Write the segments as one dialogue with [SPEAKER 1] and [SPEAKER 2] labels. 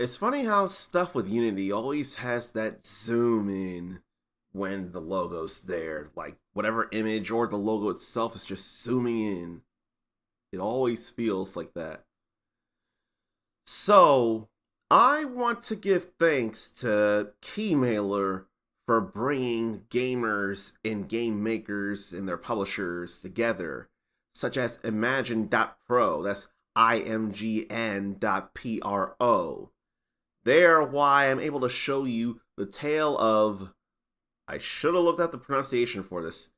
[SPEAKER 1] It's funny how stuff with Unity always has that zoom in when the logo's there. Like whatever image or the logo itself is just zooming in. It always feels like that. So, I want to give thanks to Keymailer for bringing gamers and game makers and their publishers together, such as imgn.pro. That's imgn.pro. There, why I'm able to show you the tale of. I should have looked at the pronunciation for this.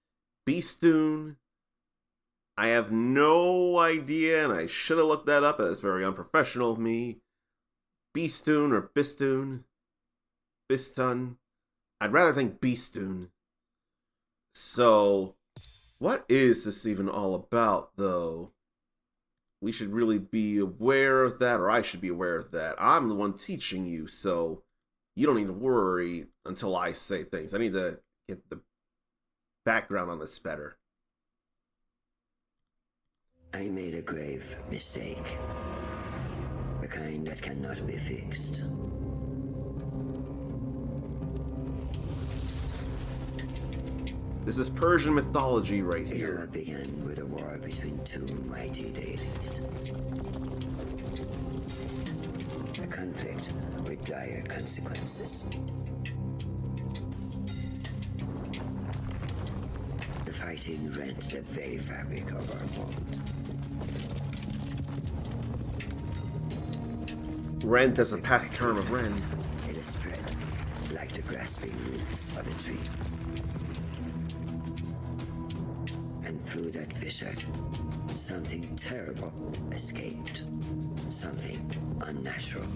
[SPEAKER 1] Bistun. I have no idea, and I should have looked that up. That's very unprofessional of me. Bistun or Bistun. Bistun. I'd rather think Bistun. So, what is this even all about, though? We should really be aware of that, or I should be aware of that. I'm the one teaching you, so you don't need to worry until I say things. I need to get the background on this better.
[SPEAKER 2] I made a grave mistake. The kind that cannot be fixed.
[SPEAKER 1] This is Persian mythology right
[SPEAKER 2] It
[SPEAKER 1] here.
[SPEAKER 2] all began with a war between two mighty deities. A conflict with dire consequences. The fighting rent the very fabric of our world.
[SPEAKER 1] Rent as a past term of Ren.
[SPEAKER 2] It is spread like the grasping roots of a tree. And through that fissure, something terrible escaped. Something unnatural.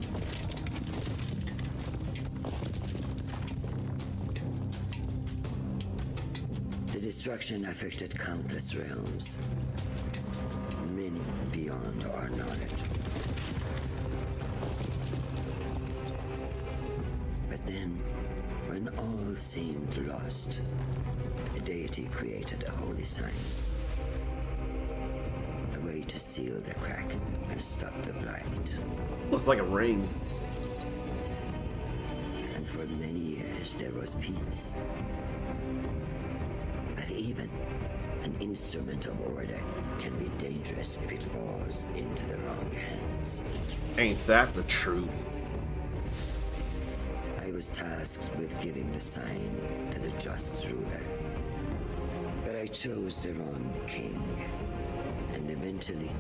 [SPEAKER 2] The destruction affected countless realms, many beyond our knowledge. But then, when all seemed lost, the deity created a holy sign. A way to seal the crack and stop the blight.
[SPEAKER 1] Looks like a ring.
[SPEAKER 2] And for many years there was peace. But even an instrument of order can be dangerous if it falls into the wrong hands.
[SPEAKER 1] Ain't that the truth?
[SPEAKER 2] I was tasked with giving the sign to the just ruler. But I chose the wrong king. And eventually,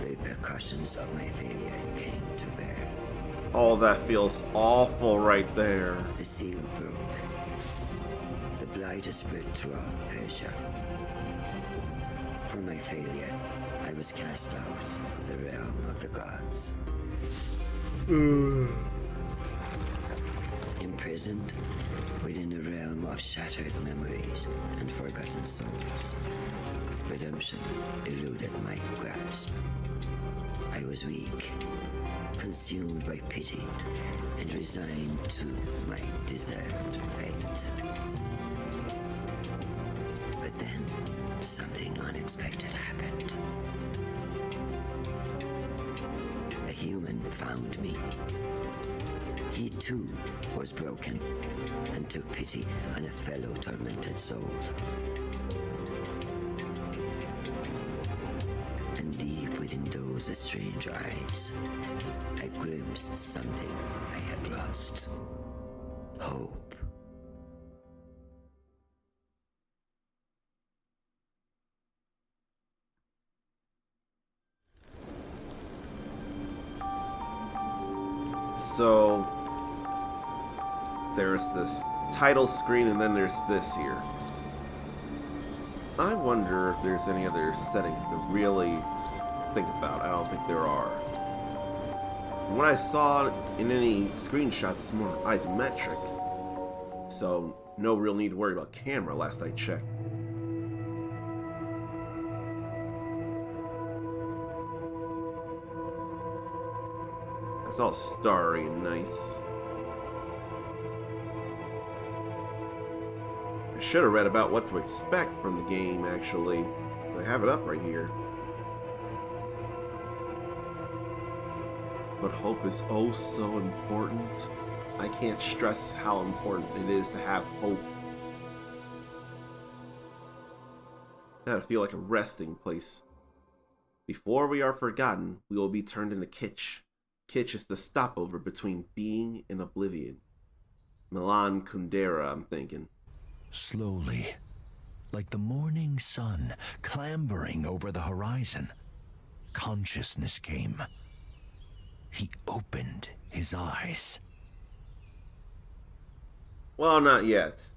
[SPEAKER 2] the repercussions of my failure came to bear.
[SPEAKER 1] Oh, that feels awful right there.
[SPEAKER 2] The seal broke. The blight spread throughout Persia. For my failure, I was cast out of the realm of the gods. Imprisoned within a realm of shattered memories and forgotten souls. Redemption eluded my grasp. I was weak, consumed by pity, and resigned to my deserved fate. But then, something unexpected happened. A human found me. He too was broken and took pity on a fellow tormented soul. And deep within those strange eyes, I glimpsed something I had lost. Hope.
[SPEAKER 1] So, there's this title screen and then there's this here. I wonder if there's any other settings to really think about. I don't think there are. From what I saw in any screenshots, it's more isometric. So, no real need to worry about camera last I checked. It's all starry and nice. I should have read about what to expect from the game, actually. I have it up right here. But hope is oh so important. I can't stress how important it is to have hope. That'll feel like a resting place. Before we are forgotten, we will be turned into kitsch. Kitsch is the stopover between being and oblivion. Milan Kundera, I'm thinking.
[SPEAKER 3] Slowly, like the morning sun clambering over the horizon, consciousness came. He opened his eyes.
[SPEAKER 1] Well, not yet.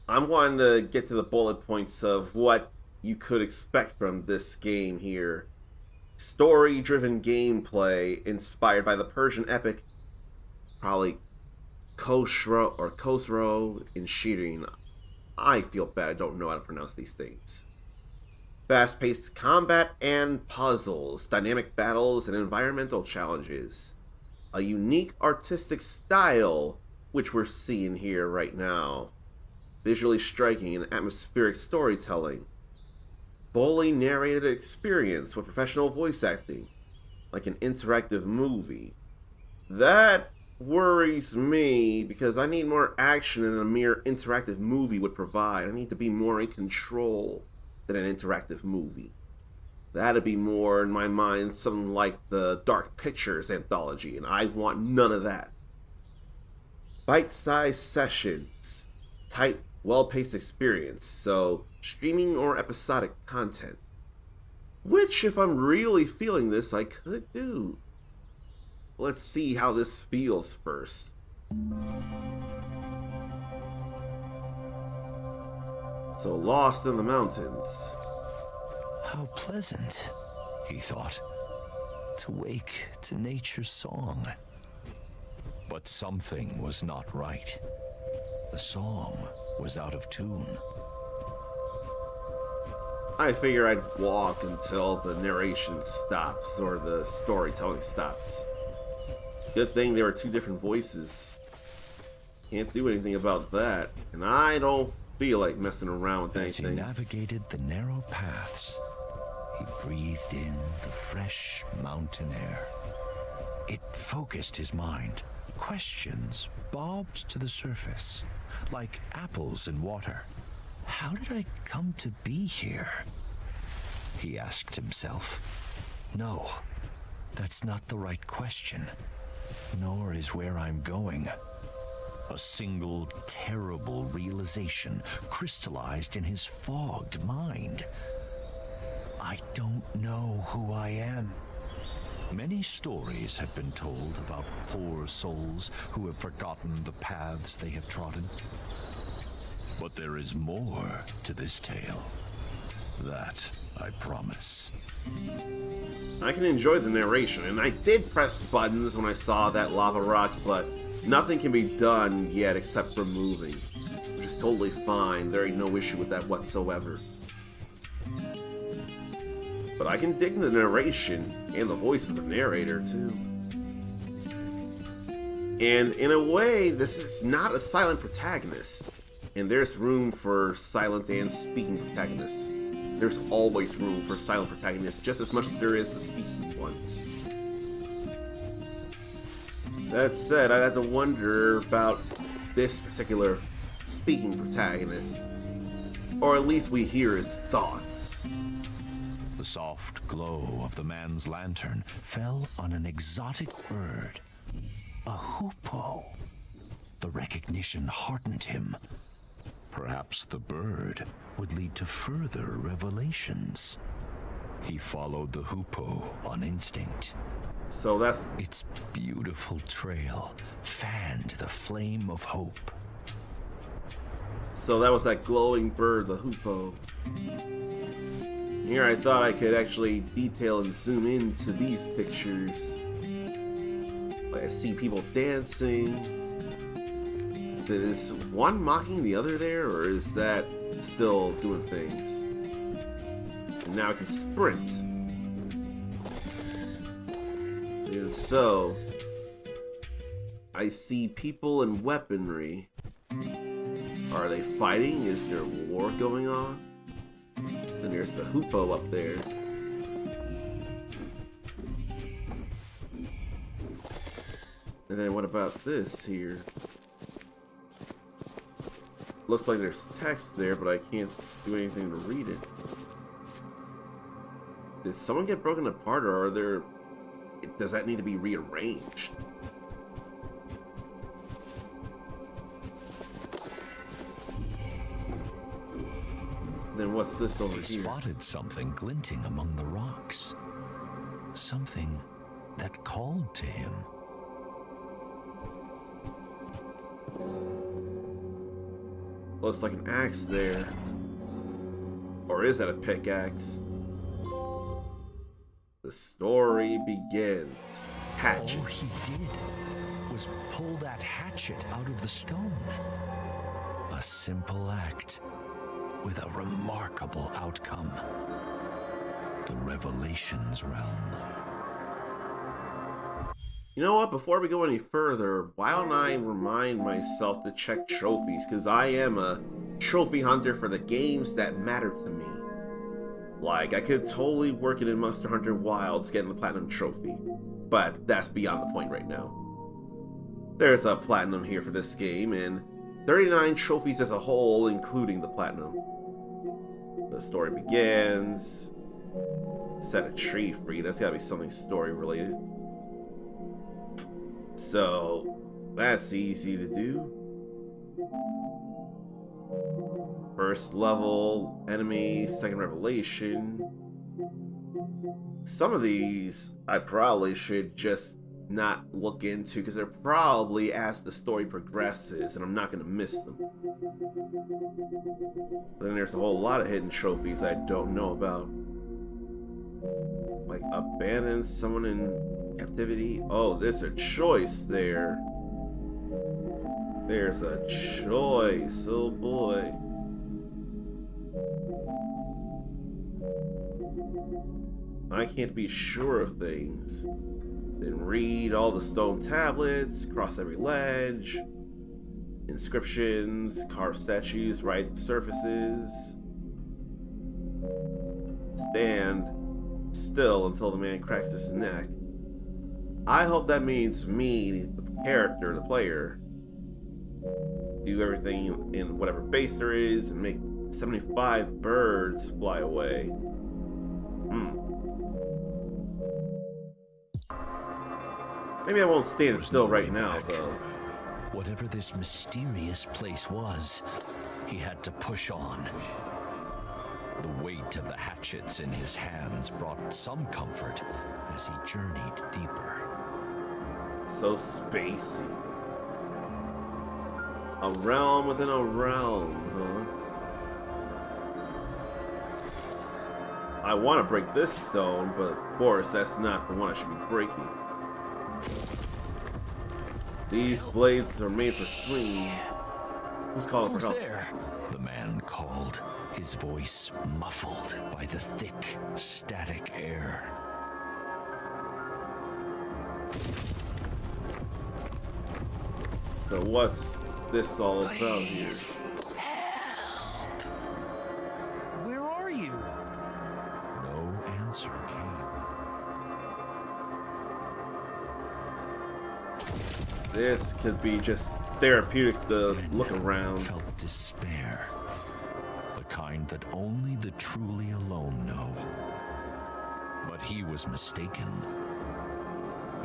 [SPEAKER 1] I'm wanting to get to the bullet points of what you could expect from this game here. Story-driven gameplay inspired by the Persian epic, probably Khosrow and Shirin. I feel bad, I don't know how to pronounce these things. Fast-paced combat and puzzles, dynamic battles, and environmental challenges. A unique artistic style, which we're seeing here right now. Visually striking and atmospheric storytelling. Fully narrated experience with professional voice acting, like an interactive movie. That worries me because I need more action than a mere interactive movie would provide. I need to be more in control than an interactive movie. That'd be more, in my mind, something like the Dark Pictures anthology, and I want none of that. Bite-sized sessions, tight, well-paced experience, so streaming or episodic content. Which, if I'm really feeling this, I could do. Let's see how this feels first. So, lost in the mountains.
[SPEAKER 3] How pleasant, he thought, to wake to nature's song. But something was not right. The song was out of tune.
[SPEAKER 1] I figure I'd walk until the narration stops or the storytelling stops. Good thing there were two different voices. Can't do anything about that, and I don't feel like messing around with anything.
[SPEAKER 3] As he navigated the narrow paths, he breathed in the fresh mountain air. It focused his mind. Questions bobbed to the surface, like apples in water. How did I come to be here? He asked himself. No, that's not the right question, nor is where I'm going. A single terrible realization crystallized in his fogged mind. I don't know who I am. Many stories have been told about poor souls who have forgotten the paths they have trodden. But there is more to this tale. That I promise.
[SPEAKER 1] I can enjoy the narration, and I did press buttons when I saw that lava rock, but nothing can be done yet except for moving, which is totally fine. There ain't no issue with that whatsoever. But I can dig the narration and the voice of the narrator, too. And in a way, this is not a silent protagonist. And there's room for silent and speaking protagonists. There's always room for silent protagonists, just as much as there is the speaking ones. That said, I'd have to wonder about this particular speaking protagonist. Or at least we hear his thoughts.
[SPEAKER 3] The soft glow of the man's lantern fell on an exotic bird. A hoopoe. The recognition heartened him. Perhaps the bird would lead to further revelations. He followed the hoopoe on instinct.
[SPEAKER 1] So that's...
[SPEAKER 3] Its beautiful trail fanned the flame of hope.
[SPEAKER 1] So that was that glowing bird, the hoopoe. Here I thought I could actually detail and zoom into these pictures. Like I see people dancing. Is one mocking the other there, or is that still doing things? And now I can sprint. And so, I see people and weaponry. Are they fighting? Is there war going on? And there's the hoopoe up there. And then what about this here? Looks like there's text there, but I can't do anything to read it. Did someone get broken apart, or are there... Does that need to be rearranged? Then what's this over
[SPEAKER 3] He
[SPEAKER 1] here?
[SPEAKER 3] spotted something glinting among the rocks. Something that called to him.
[SPEAKER 1] Looks like an axe there. Or is that a pickaxe? The story begins. Hatchets.
[SPEAKER 3] All he did was pull that hatchet out of the stone. A simple act with a remarkable outcome. The Revelations realm.
[SPEAKER 1] You know what? Before we go any further, why don't I remind myself to check trophies? Because I am a trophy hunter for the games that matter to me. Like, I could totally work it in Monster Hunter Wilds getting the Platinum Trophy. But that's beyond the point right now. There's a Platinum here for this game, and 39 trophies as a whole, including the Platinum. The story begins. Set a tree free. That's gotta be something story related. So, that's easy to do. First level, enemy, second revelation. Some of these I probably should just not look into because they're probably as the story progresses and I'm not going to miss them. Then there's a whole lot of hidden trophies I don't know about. Like abandon someone in captivity. Oh, there's a choice there. There's a choice. Oh boy. I can't be sure of things. Then read all the stone tablets, cross every ledge, inscriptions, carve statues, write the surfaces. Stand still until the man cracks his neck. I hope that means me, the character, the player, do everything in whatever base there is and make 75 birds fly away. Maybe I won't stand still right now, though.
[SPEAKER 3] Whatever this mysterious place was, he had to push on. The weight of the hatchets in his hands brought some comfort as he journeyed deeper.
[SPEAKER 1] So spacey. A realm within a realm, huh? I want to break this stone, but of course that's not the one I should be breaking. These blades are made for swinging. Who's calling for help?
[SPEAKER 3] There? The man called, his voice muffled by the thick, static air.
[SPEAKER 1] So what's this all about here?
[SPEAKER 3] Help! Where are you? No answer came.
[SPEAKER 1] This could be just therapeutic to look around.
[SPEAKER 3] Felt despair, the kind that only the truly alone know. But he was mistaken.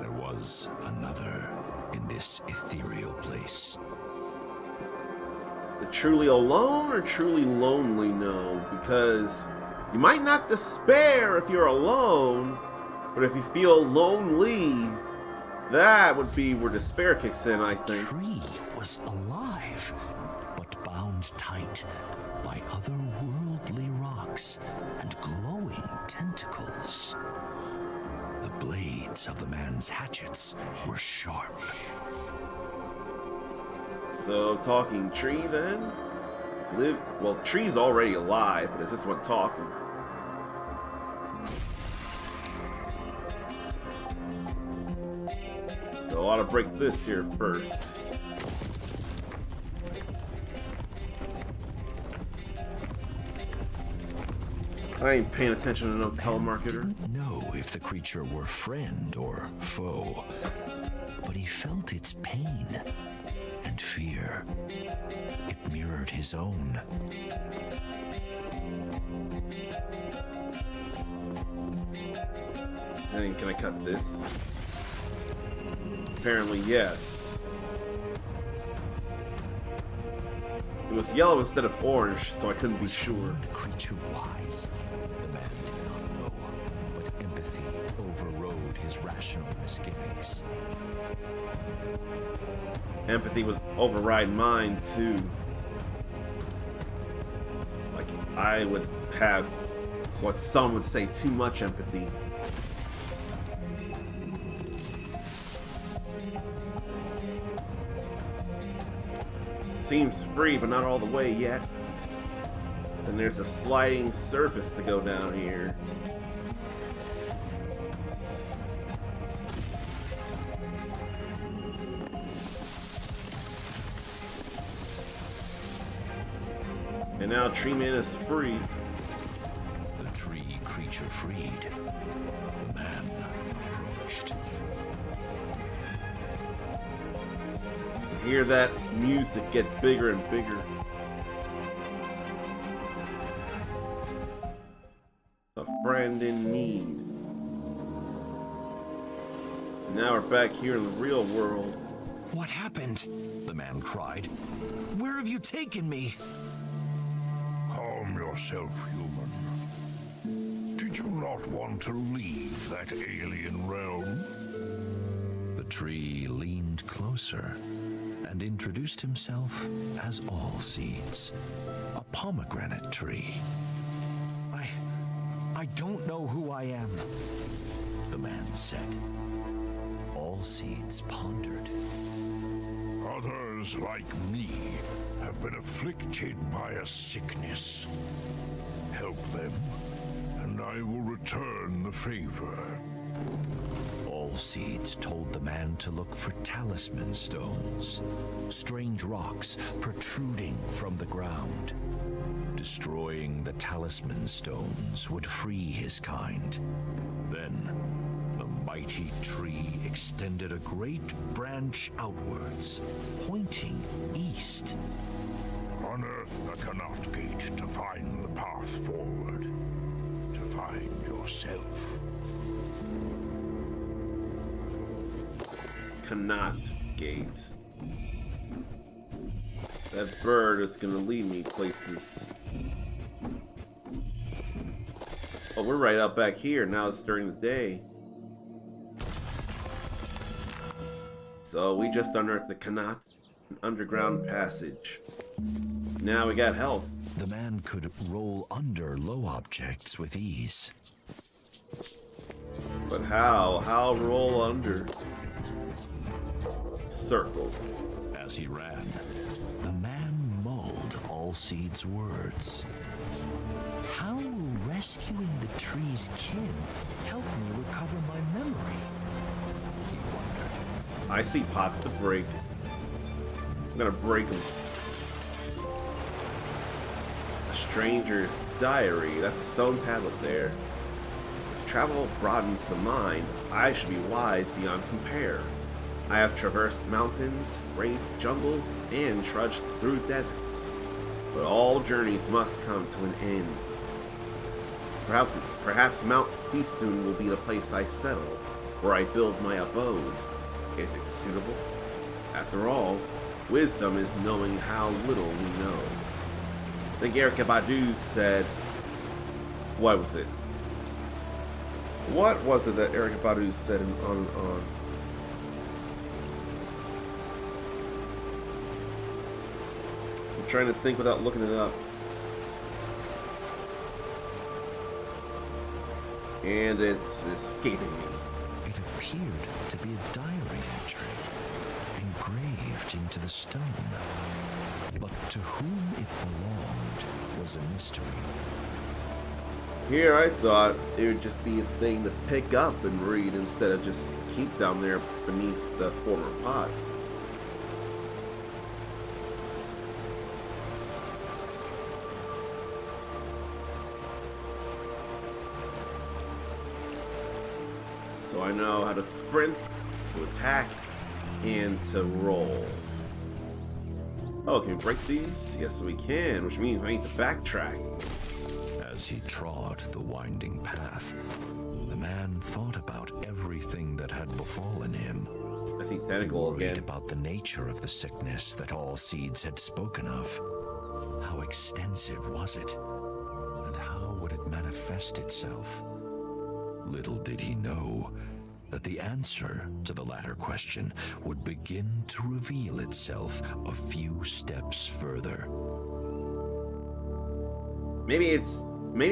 [SPEAKER 3] There was another in this ethereal place.
[SPEAKER 1] The truly alone or truly lonely know, because you might not despair if you're alone, but if you feel lonely, that would be where despair kicks in, I think.
[SPEAKER 3] The tree was alive, but bound tight by otherworldly rocks and glowing tentacles. The blades of the man's hatchets were sharp.
[SPEAKER 1] So, talking tree then? Well, tree's already alive, but is this one talking? So I ought to break this here first. I ain't paying attention to no
[SPEAKER 3] Man
[SPEAKER 1] telemarketer.
[SPEAKER 3] didn't know if the creature were friend or foe, but he felt its pain and fear. It mirrored his own.
[SPEAKER 1] And can I cut this? Apparently, yes. It was yellow instead of orange, so I couldn't be sure.
[SPEAKER 3] The creature wise. The man did not know, but empathy overrode his rational misgivings.
[SPEAKER 1] Empathy would override mine, too. Like, I would have what some would say too much empathy. Seems free, but not all the way yet. Then there's a sliding surface to go down here. And now Tree Man is free.
[SPEAKER 3] The tree creature freed. The man approached.
[SPEAKER 1] Hear that music get bigger and bigger. A friend in need. Now we're back here in the real world.
[SPEAKER 3] What happened? The man cried. Where have you taken me?
[SPEAKER 4] Calm yourself, human. Did you not want to leave that alien realm?
[SPEAKER 3] The tree leaned closer and introduced himself as All Seeds, a pomegranate tree. I don't know who I am, the man said. All Seeds pondered.
[SPEAKER 4] Others like me have been afflicted by a sickness. Help them, and I will return the favor.
[SPEAKER 3] All Seeds told the man to look for talisman stones, strange rocks protruding from the ground. Destroying the talisman stones would free his kind. Then, the mighty tree extended a great branch outwards, pointing east.
[SPEAKER 4] Unearth the Kanat Gate to find the path forward, to find yourself.
[SPEAKER 1] Cannot gate. That bird is gonna lead me places. Oh, we're right up back here. Now it's during the day. So we just unearthed the Kanat, an underground passage. Now we got help.
[SPEAKER 3] The man could roll under low objects with ease.
[SPEAKER 1] But how? How roll under? Circle.
[SPEAKER 3] As he ran, the man mulled All Seeds' words. How will rescuing the tree's kin help me recover my memory? He wondered.
[SPEAKER 1] I see pots to break. I'm gonna break them. A stranger's diary. That's a stone tablet there. If travel broadens the mind, I should be wise beyond compare. I have traversed mountains, braved jungles, and trudged through deserts. But all journeys must come to an end. Perhaps Mount Bistun will be the place I settle, where I build my abode. Is it suitable? After all, wisdom is knowing how little we know. I think Erykah Badu said... What was it? What was it that Erykah Badu said on? I'm trying to think without looking it up. And it's escaping me.
[SPEAKER 3] It appeared to be a diary entry, engraved into the stone. But to whom it belonged was a mystery.
[SPEAKER 1] Here I thought it would just be a thing to pick up and read instead of just keep down there beneath the former pot. So I know how to sprint, to attack, and to roll. Oh, can we break these? Yes, we can, which means I need to backtrack.
[SPEAKER 3] As he trod the winding path, the man thought about everything that had befallen him.
[SPEAKER 1] I see tentacle
[SPEAKER 3] Worried
[SPEAKER 1] again.
[SPEAKER 3] about the nature of the sickness that all seeds had spoken of. How extensive was it? And how would it manifest itself? Little did he know that the answer to the latter question would begin to reveal itself a few steps further.
[SPEAKER 1] Maybe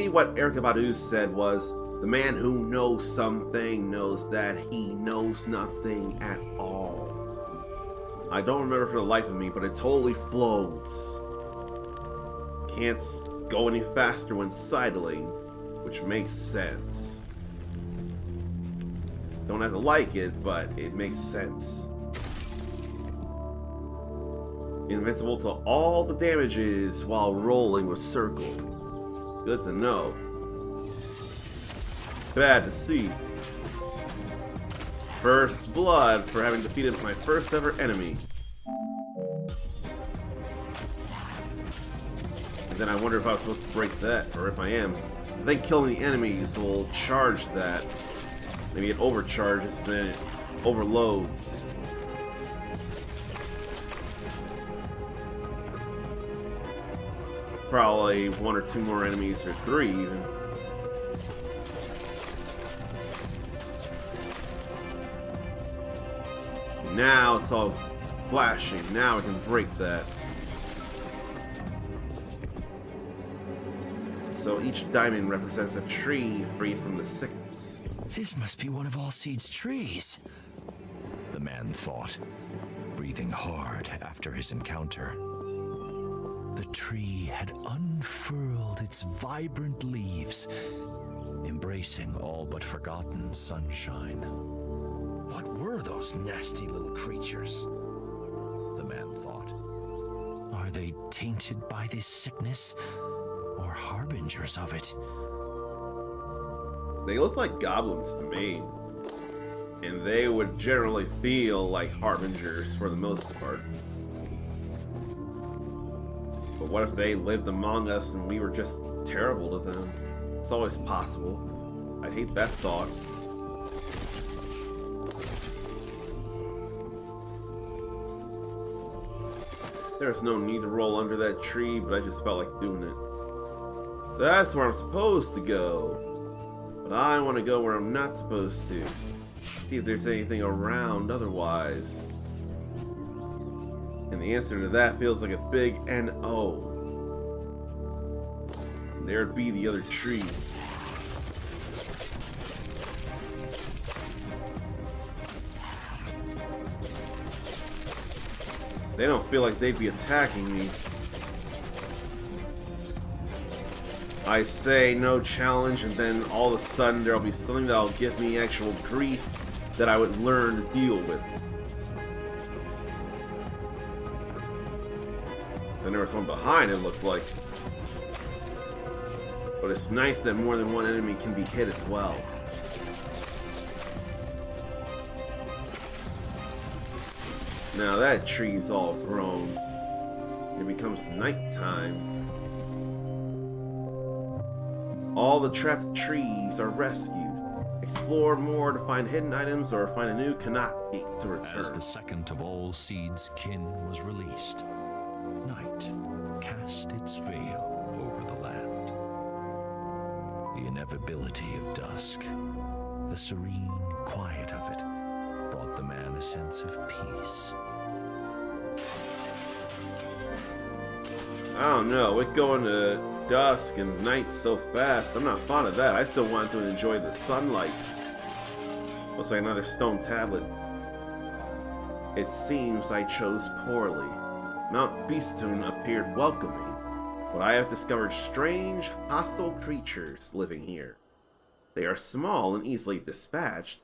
[SPEAKER 1] what Erykah Badu said was, the man who knows something knows that he knows nothing at all. I don't remember for the life of me, but it totally flows. Can't go any faster when sidling, which makes sense. Don't have to like it, but it makes sense. Invincible to all the damages while rolling with circle. Good to know. Bad to see. First blood for having defeated my first ever enemy. And then I wonder if I was supposed to break that, or if I am. I think killing the enemies will charge that. Maybe it overcharges, then it overloads. Probably 1 or 2 more enemies, or 3 even. Now it's all flashing. Now I can break that. So each diamond represents a tree freed from the sickness.
[SPEAKER 3] This must be one of all seeds' trees, the man thought, breathing hard after his encounter. The tree had unfurled its vibrant leaves, embracing all but forgotten sunshine. What were those nasty little creatures? The man thought. Are they tainted by this sickness, or harbingers of it?
[SPEAKER 1] They look like goblins to me. And they would generally feel like harbingers for the most part. But what if they lived among us and we were just terrible to them? It's always possible. I'd hate that thought. There's no need to roll under that tree, but I just felt like doing it. That's where I'm supposed to go. But I want to go where I'm not supposed to. See if there's anything around otherwise. And the answer to that feels like a big N-O. There'd be the other tree. They don't feel like they'd be attacking me. I say no challenge, and then all of a sudden there'll be something that'll give me actual grief that I would learn to deal with. Then there was one behind, it looked like. But it's nice that more than one enemy can be hit as well. Now that tree's all grown. It becomes nighttime. All the trapped trees are rescued. Explore more to find hidden items or find a new Kanat gate to return.
[SPEAKER 3] As the second of all seeds' kin was released, night cast its veil over the land. The inevitability of dusk, the serene quiet of it, brought the man a sense of peace.
[SPEAKER 1] I don't know, it going to dusk and night so fast. I'm not fond of that. I still want to enjoy the sunlight. Looks like another stone tablet. It seems I chose poorly. Mount Bistun appeared welcoming, but I have discovered strange, hostile creatures living here. They are small and easily dispatched,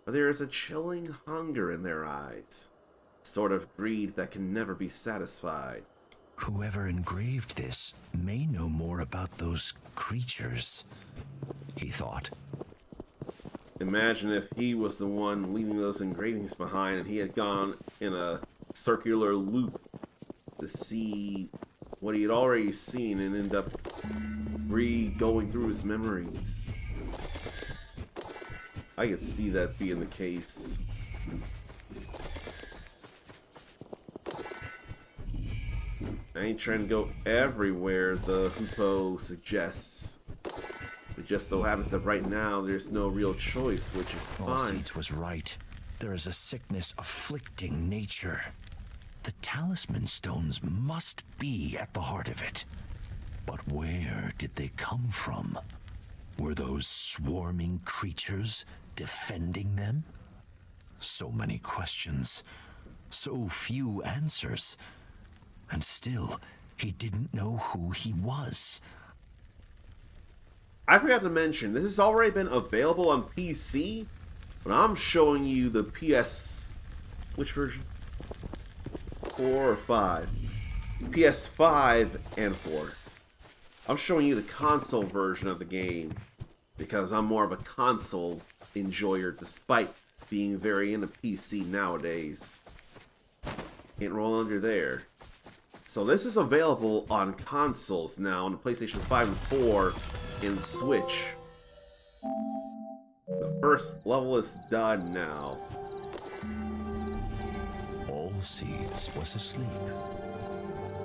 [SPEAKER 1] but there is a chilling hunger in their eyes. A sort of greed that can never be satisfied.
[SPEAKER 3] Whoever engraved this may know more about those creatures, he thought.
[SPEAKER 1] It Imagine if he was the one leaving those engravings behind and he had gone in a circular loop to see what he had already seen and end up going through his memories. I could see that being the case. I ain't trying to go everywhere the Hoopoe suggests. It just so happens that right now there's no real choice, which is fine.
[SPEAKER 3] Seeds was right. There is a sickness afflicting nature. The talisman stones must be at the heart of it. But where did they come from? Were those swarming creatures defending them? So many questions, so few answers. And still, he didn't know who he was.
[SPEAKER 1] I forgot to mention, this has already been available on PC, but I'm showing you the PS... Which version? 4 or 5? PS5 and 4. I'm showing you the console version of the game, because I'm more of a console enjoyer, despite being very into PC nowadays. Can't roll under there. So this is available on consoles now, on the PlayStation 5 and 4, in Switch. The first level is done now.
[SPEAKER 3] All Seeds was asleep.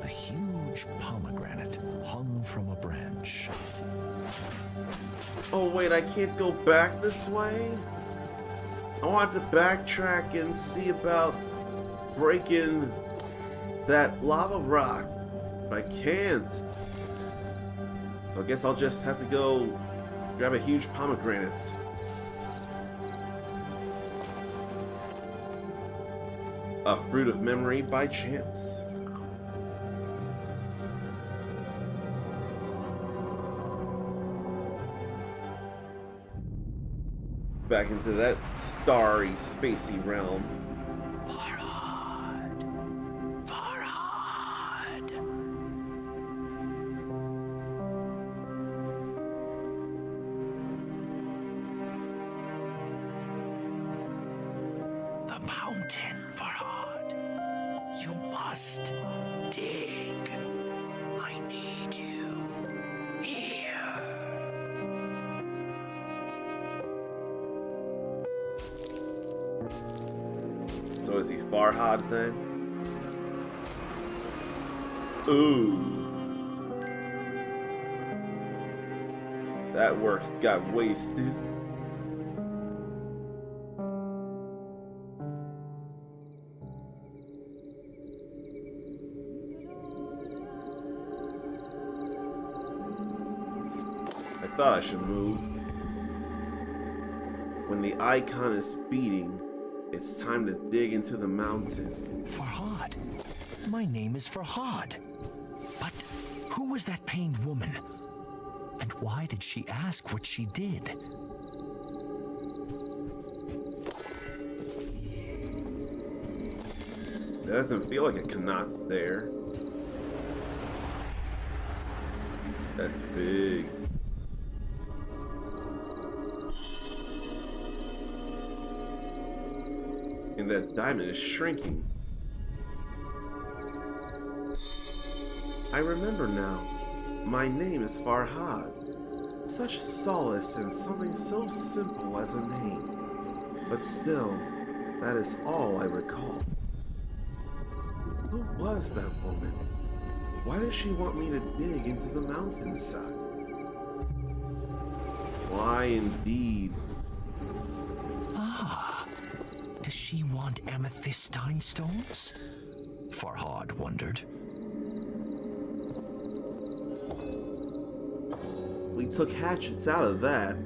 [SPEAKER 3] A huge pomegranate hung from a branch.
[SPEAKER 1] Oh wait, I can't go back this way? I want to backtrack and see about breaking that lava rock, but I can't. So I guess I'll just have to go grab a huge pomegranate. A fruit of memory by chance. Back into that starry, spacey realm.
[SPEAKER 3] Mountain, Farhad. You must dig. I need you here.
[SPEAKER 1] So is he Farhad then? Ooh. That work got wasted. I thought I should move. When the icon is beating, it's time to dig into the mountain.
[SPEAKER 3] Farhad. My name is Farhad. But who was that pained woman? And why did she ask what she did?
[SPEAKER 1] That doesn't feel like a Kanat there. That's big. And that diamond is shrinking. I remember now. My name is Farhad. Such solace in something so simple as a name. But still, that is all I recall. Who was that woman? Why does she want me to dig into the mountainside? Why indeed?
[SPEAKER 3] Ah, does she want amethystine stones? Farhad wondered.
[SPEAKER 1] We took hatchets out of that,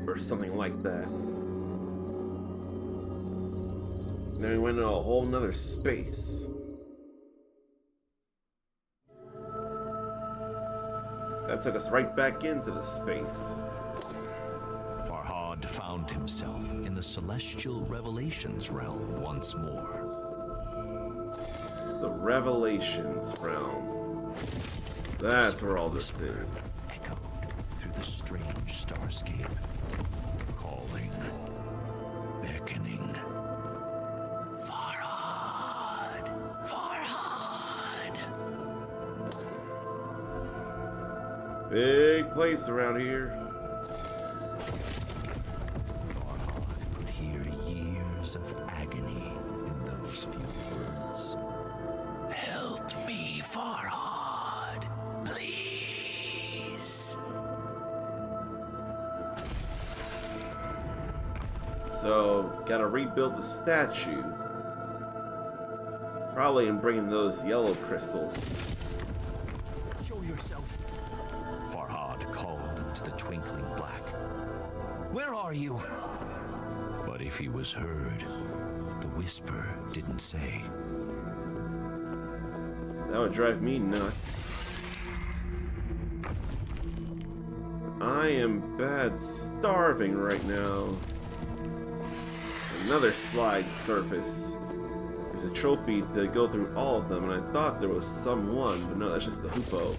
[SPEAKER 1] or something like that. And then we went into a whole nother space. That took us right back into the space.
[SPEAKER 3] Farhad found himself in the celestial revelations realm once more.
[SPEAKER 1] The Revelations realm. That's where all this is.
[SPEAKER 3] Echoed through the strange starscape, calling
[SPEAKER 1] Big place around here.
[SPEAKER 3] Farhad could hear years of agony in those few words. Help me, Farhad, please.
[SPEAKER 1] So, gotta rebuild the statue. Probably in bringing those yellow crystals.
[SPEAKER 3] Show yourself. Farhad called into the twinkling black. Where are you? But if he was heard, the whisper didn't say.
[SPEAKER 1] That would drive me nuts. I am bad starving right now. Another slide surface. There's a trophy to go through all of them, and I thought there was someone, but no, that's just the hoopoe.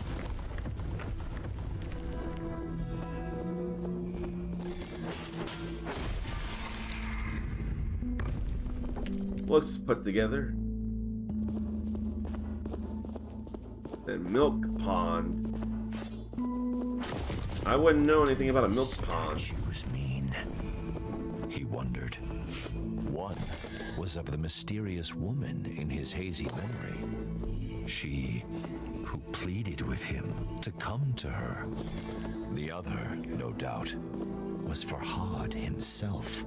[SPEAKER 1] Looks put together. Then milk pond. I wouldn't know anything about a milk pond.
[SPEAKER 3] She was mean. He wondered. One was of the mysterious woman in his hazy memory. She who pleaded with him to come to her. The other, no doubt, was Farhad himself.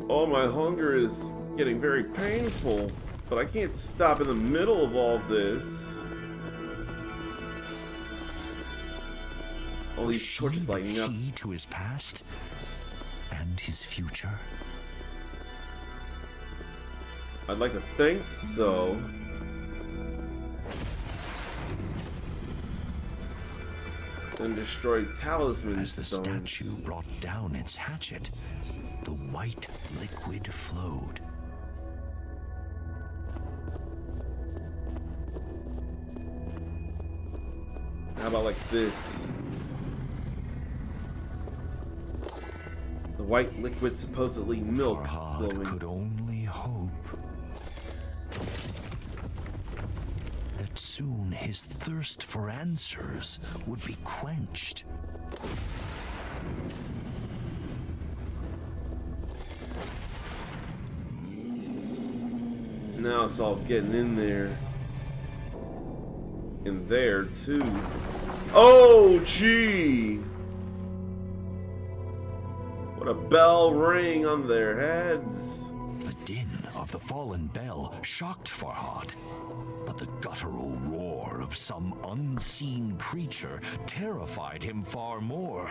[SPEAKER 1] Oh, my hunger is getting very painful, but I can't stop in the middle of all this. All these torches lighting up.
[SPEAKER 3] Key to his past and his future.
[SPEAKER 1] I'd like to think so. And destroy talisman
[SPEAKER 3] As the
[SPEAKER 1] stones.
[SPEAKER 3] statue brought down its hatchet, the white liquid flowed.
[SPEAKER 1] How about like this? The white liquid, supposedly milk,
[SPEAKER 3] Farhad
[SPEAKER 1] flowing.
[SPEAKER 3] could only hope that soon his thirst for answers would be quenched.
[SPEAKER 1] Now it's all getting in there. In there too. Oh, gee! What a bell ring on their heads.
[SPEAKER 3] The din of the fallen bell shocked Farhad, but the guttural roar of some unseen creature terrified him far more.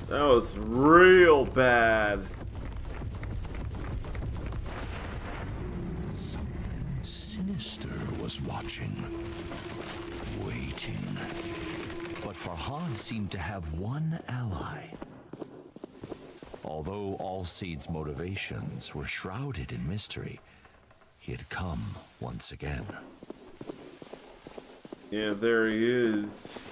[SPEAKER 1] That was real bad.
[SPEAKER 3] Something sinister was watching, waiting. But Farhad seemed to have one ally. Although Alseid's motivations were shrouded in mystery, he had come once again.
[SPEAKER 1] Yeah, there he is.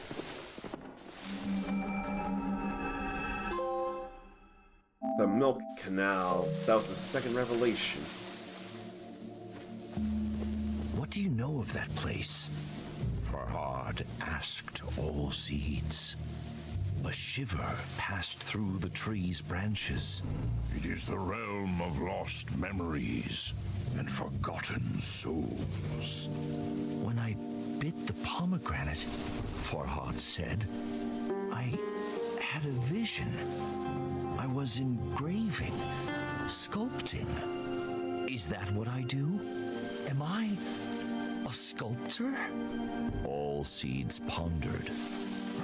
[SPEAKER 1] The milk canal. That was the second revelation.
[SPEAKER 3] What do you know of that place? Farhad asked Alseeds. A shiver passed through the tree's branches.
[SPEAKER 4] It is the realm of lost memories and forgotten souls.
[SPEAKER 3] When I bit the pomegranate, Farhad said, I had a vision. I was engraving, sculpting. Is that what I do? Am I a sculptor? Alseeds pondered.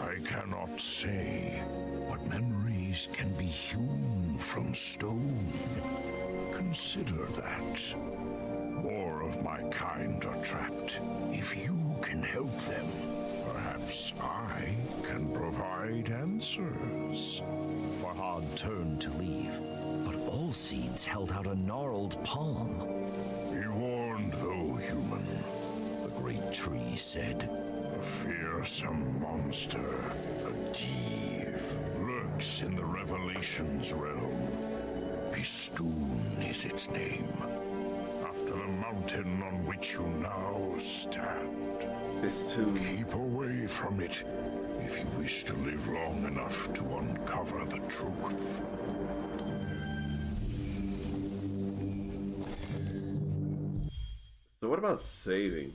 [SPEAKER 4] I cannot say, but memories can be hewn from stone. Consider that. More of my kind are trapped. If you can help them, perhaps I can provide answers.
[SPEAKER 3] Farhad turned to leave, but Alseeds held out a gnarled palm.
[SPEAKER 4] Be warned, though, human.
[SPEAKER 3] The great tree said,
[SPEAKER 4] A fearsome monster, a thief, lurks in the Revelations realm. Bistun is its name, after the mountain on which you now stand.
[SPEAKER 1] Bistun.
[SPEAKER 4] Keep away from it if you wish to live long enough to uncover the truth.
[SPEAKER 1] So what about saving?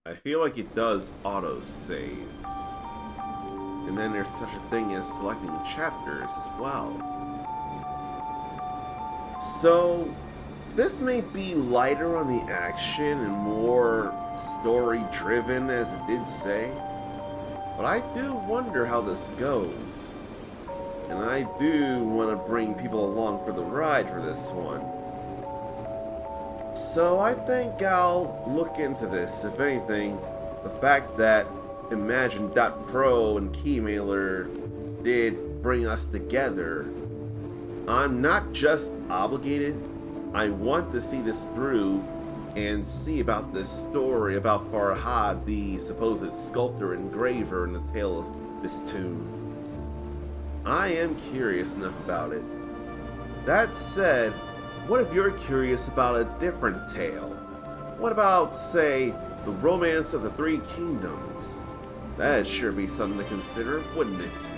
[SPEAKER 1] I feel like it does auto-save. And then there's such a thing as selecting chapters as well. So, this may be lighter on the action and more story-driven, as it did say. But I do wonder how this goes. And I do want to bring people along for the ride for this one. So I think I'll look into this. If anything, the fact that imgn.pro and Keymailer did bring us together, I'm not just obligated, I want to see this through and see about this story about Farhad, the supposed sculptor and engraver in the Tale of Bistun. I am curious enough about it. That said, what if you're curious about a different tale? What about, say, the Romance of the Three Kingdoms? That'd sure be something to consider, wouldn't it?